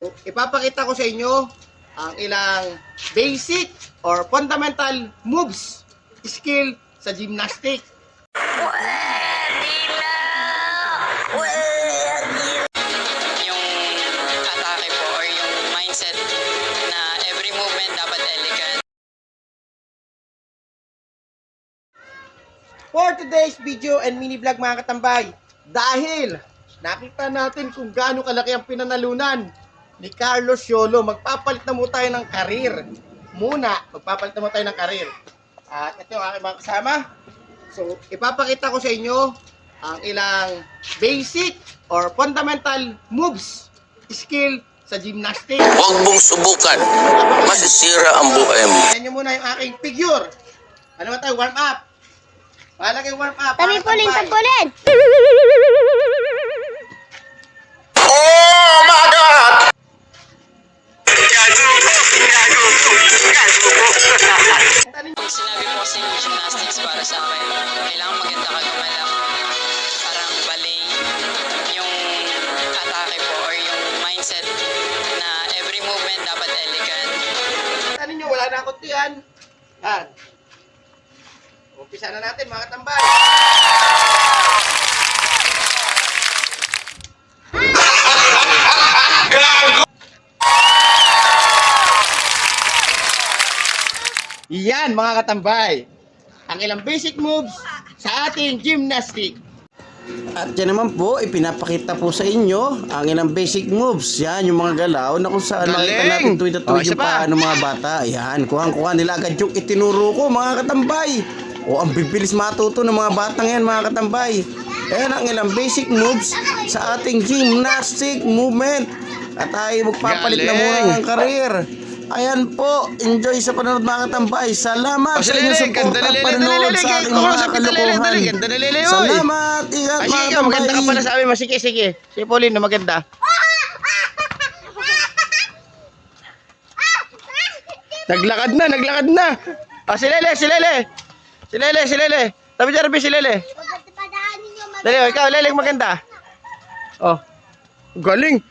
Ipapakita ko sa inyo ang ilang basic or fundamental moves, skill sa gymnastic. Yung atake po or yung mindset na every movement dapat elegant. For today's video and mini vlog mga katambay, dahil nakita natin kung gaano kalaki ang pinanalunan ni Carlos Yolo, magpapalit na muna tayo ng karir. Magpapalit na muna tayo ng karir. At ito yung aking mga kasama. So, ipapakita ko sa inyo ang ilang basic or fundamental moves, skill sa gymnastic. Huwag mong subukan. Masisira ang buhay mo. Ayan nyo muna yung aking figure. Ano ba tayo? Warm up. Malagay warm up. Tampulin! Oh my God! Pag sinabi mo kasing gymnastics para sa akin, kailangan maganda ka gumalak. Parang ballet, yung atake po or yung mindset na every movement dapat elegant. Ano nyo, wala na akong tiyan. Yan. Umpisa na natin mga katambay. Yan mga katambay, ang ilang basic moves sa ating gymnastic. At yan naman po, ipinapakita po sa inyo ang ilang basic moves. Yan, yung mga galaw na kung saan nakita natin tuwid at tuwid isa yung pa. paano mga bata. Yan, kuhang-kuha nila agad yung itinuro ko mga katambay. O, ang bibilis matuto ng mga batang yan mga katambay. Yan ang ilang basic moves sa ating gymnastic movement. At tayo magpapalit na muna ng karir. Ayan po, enjoy sa panonood mga katambay. Salamat sa inyong support at panonood sa aking mga kalokohan. Salamat, ingat Ay, mga sige, maganda ka katambay. pala sa amin. Sige. Si Pauline na maganda. Naglakad na. Si Lele. Tabi dyan, si Lele. Dali, ikaw, Lele, maganda. Oh. Galing.